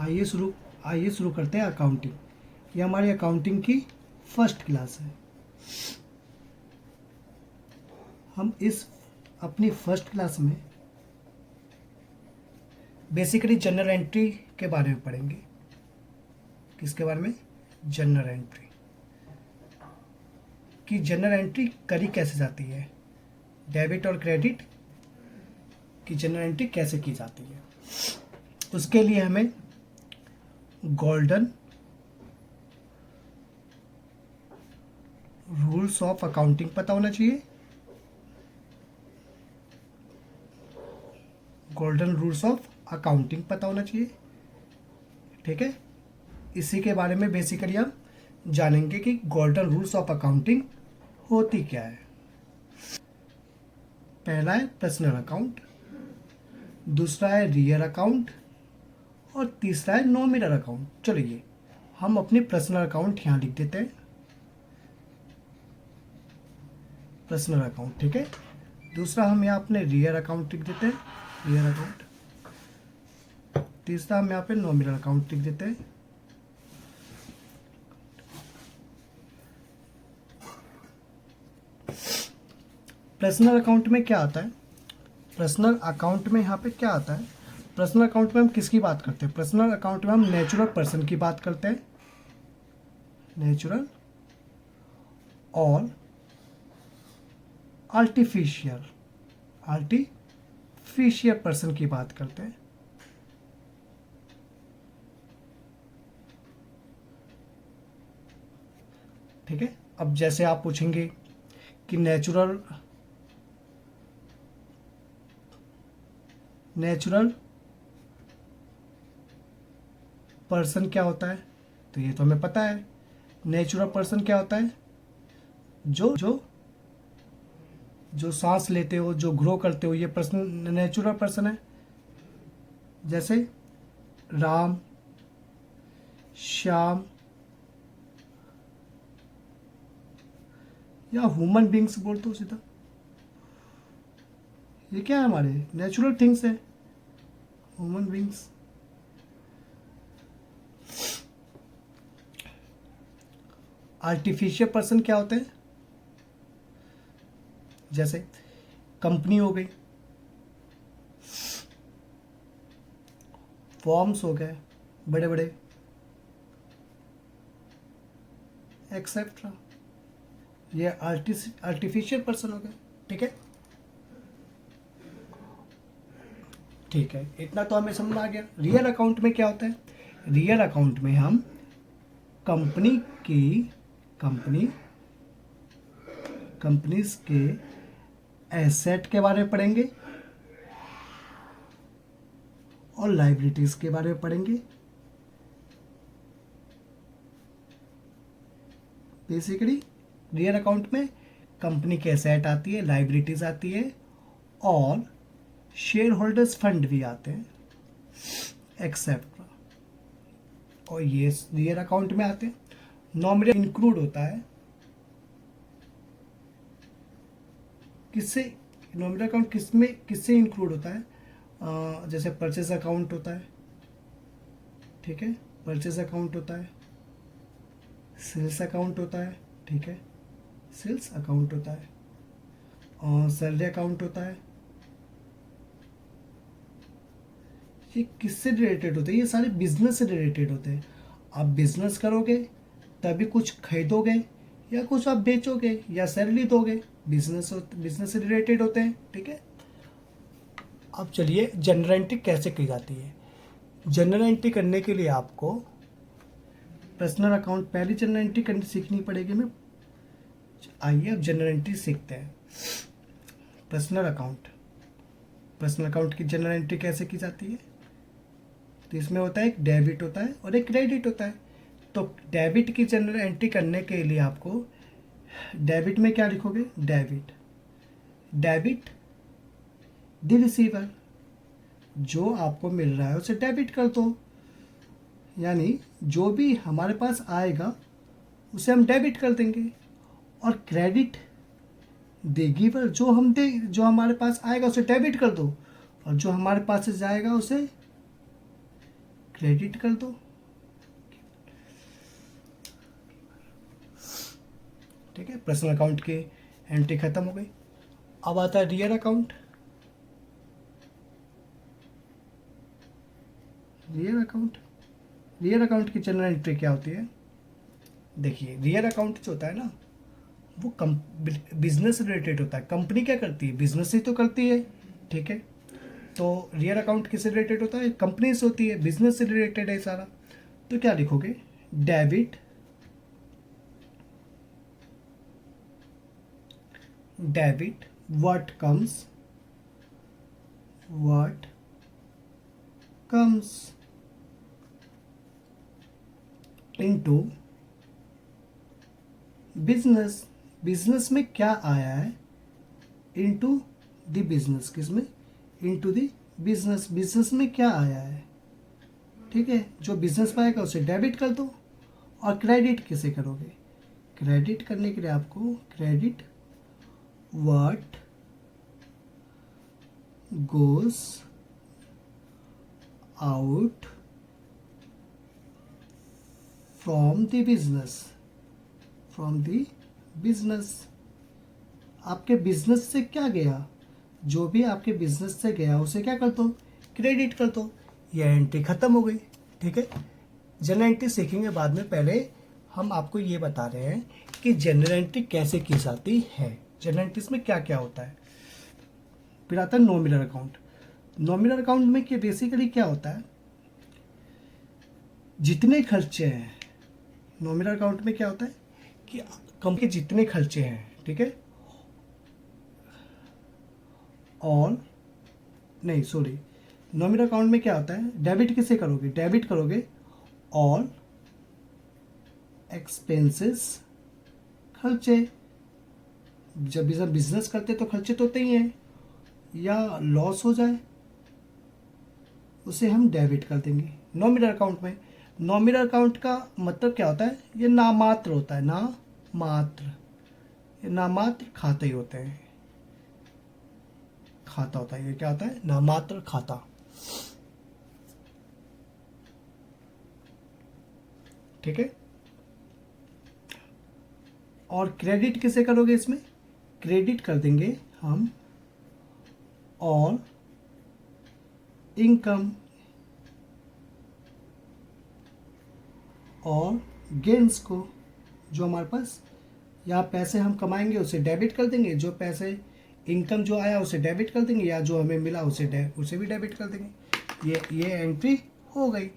आइए शुरू करते हैं अकाउंटिंग। ये हमारी अकाउंटिंग की फर्स्ट क्लास है। हम इस अपनी फर्स्ट क्लास में बेसिकली जनरल एंट्री के बारे में पढ़ेंगे। किसके बारे में? General entry. कि जनरल एंट्री करी कैसे जाती है, डेबिट और क्रेडिट की जनरल एंट्री कैसे की जाती है। उसके लिए हमें गोल्डन रूल्स ऑफ अकाउंटिंग पता होना चाहिए। गोल्डन रूल्स ऑफ अकाउंटिंग पता होना चाहिए, ठीक है। इसी के बारे में बेसिकली हम जानेंगे कि गोल्डन रूल्स ऑफ अकाउंटिंग होती क्या है। पहला है पर्सनल अकाउंट, दूसरा है रियल अकाउंट और तीसरा है नॉमिनल अकाउंट। चलिए हम अपनी पर्सनल अकाउंट यहाँ लिख देते हैं, पर्सनल अकाउंट, ठीक है। दूसरा हम यहाँ अपने रियल अकाउंट लिख देते हैं, रियल अकाउंट। तीसरा हम यहाँ पे नॉमिनल अकाउंट लिख देते हैं। पर्सनल अकाउंट में क्या आता है? पर्सनल अकाउंट में यहाँ पे क्या आता है? पर्सनल अकाउंट में हम किसकी बात करते हैं? पर्सनल अकाउंट में हम नेचुरल पर्सन की बात करते हैं, नेचुरल और आर्टिफिशियल पर्सन की बात करते हैं। ठीक है। अब जैसे आप पूछेंगे कि नेचुरल पर्सन क्या होता है, तो ये तो हमें पता है। नेचुरल पर्सन क्या होता है? जो जो जो सांस लेते हो, जो ग्रो करते हो, ये पर्सन नेचुरल पर्सन है। जैसे राम, श्याम या ह्यूमन बींग्स बोल दो सीधा, ये क्या है? हमारे नेचुरल थिंग्स है, ह्यूमन बींग्स। आर्टिफिशियल पर्सन क्या होते हैं? जैसे कंपनी हो गई, फॉर्म्स हो गए बड़े बड़े, एक्सेट्रा, ये आर्टिफिशियल पर्सन हो गए, ठीक है। ठीक है, इतना तो हमें समझ आ गया। रियल अकाउंट में क्या होता है? रियल अकाउंट में हम कंपनीज के एसेट के बारे में पढ़ेंगे और लाइबिलिटीज के बारे में पढ़ेंगे। बेसिकली रियल अकाउंट में कंपनी के एसेट आती है, लाइबिलिटीज आती है और शेयर होल्डर्स फंड भी आते हैं, एक्सेप्ट, और ये रियल अकाउंट में आते हैं। नॉमिनल इंक्लूड होता है किससे? नॉमिनल अकाउंट किससे इंक्लूड होता है? जैसे परचेज अकाउंट होता है, ठीक है, परचेज अकाउंट होता है, सेल्स अकाउंट होता है, ठीक है, सेल्स अकाउंट होता है, और सैलरी अकाउंट होता है। ये किससे रिलेटेड होते हैं? ये सारे बिजनेस से रिलेटेड होते हैं। आप बिजनेस करोगे तभी कुछ खरीदोगे या कुछ आप बेचोगे या सैलरी दोगे, बिजनेस से रिलेटेड होते हैं, ठीक है। अब चलिए जनरल एंट्री कैसे की जाती है। जनरल एंट्री करने के लिए आपको पर्सनल अकाउंट पहली जनरल एंट्री करनी सीखनी पड़ेगी। मैं आइए अब जनरल एंट्री सीखते हैं। पर्सनल अकाउंट की जनरल एंट्री कैसे की जाती है? तो इसमें होता है एक डेबिट होता है और एक क्रेडिट होता है। तो डेबिट की जनरल एंट्री करने के लिए आपको डेबिट में क्या लिखोगे? डेबिट द रिसीवर, जो आपको मिल रहा है उसे डेबिट कर दो, यानी जो भी हमारे पास आएगा उसे हम डेबिट कर देंगे। और क्रेडिट द गिवर, जो हमारे पास आएगा उसे डेबिट कर दो, और जो हमारे पास से जाएगा उसे क्रेडिट कर दो, ठीक है। पर्सनल अकाउंट की एंट्री खत्म हो गई। अब आता है रियल अकाउंट। रियल अकाउंट की जनरल एंट्री क्या होती है? देखिए, रियल अकाउंट जो होता है ना, वो बिजनेस रिलेटेड होता है। कंपनी क्या करती है? बिजनेस ही तो करती है, ठीक है। तो रियल अकाउंट किससे रिलेटेड होता है? कंपनी से होती है, बिजनेस से रिलेटेड है सारा। तो क्या लिखोगे? Debit what comes into business. Business में क्या आया है? Into the business. किसमें? Into the business. बिजनेस में क्या आया है, ठीक है। जो बिजनेस में आएगा उसे डेबिट कर दो। और क्रेडिट किसे करोगे? क्रेडिट करने के लिए आपको credit what goes out from the business. आपके बिजनेस से क्या गया? जो भी आपके बिजनेस से गया उसे क्या कर दो? क्रेडिट कर दो। यह एंट्री खत्म हो गई, ठीक है। जनरल एंट्री सीखेंगे बाद में, पहले हम आपको ये बता रहे हैं कि जनरल एंट्री कैसे की जाती है, जनरल एंट्रीज में क्या क्या होता है। फिर आता है नॉमिनल अकाउंट। नॉमिनल अकाउंट में कि बेसिकली क्या होता है? जितने खर्चे हैं, नॉमिनल अकाउंट में क्या होता है कि कंपनी के जितने खर्चे हैं, ठीक है, ऑल नहीं सॉरी, नॉमिनल अकाउंट में क्या होता है? डेबिट किसे करोगे? डेबिट करोगे ऑल एक्सपेंसेस, खर्चे। जब भी सब बिजनेस करते तो खर्चे तो होते ही हैं, या लॉस हो जाए उसे हम डेबिट कर देंगे नॉमिनल अकाउंट में। नॉमिनल अकाउंट का मतलब क्या होता है? ये नामात्र होता है, ये नामात्र खाते ही होते हैं, खाता होता है। ये क्या होता है? नामात्र खाता, ठीक है। और क्रेडिट किसे करोगे इसमें? क्रेडिट कर देंगे हम ऑल इनकम और गेन्स को। जो हमारे पास या पैसे हम कमाएंगे उसे डेबिट कर देंगे, जो पैसे इनकम जो आया उसे डेबिट कर देंगे, या जो हमें मिला उसे भी डेबिट कर देंगे। ये एंट्री हो गई।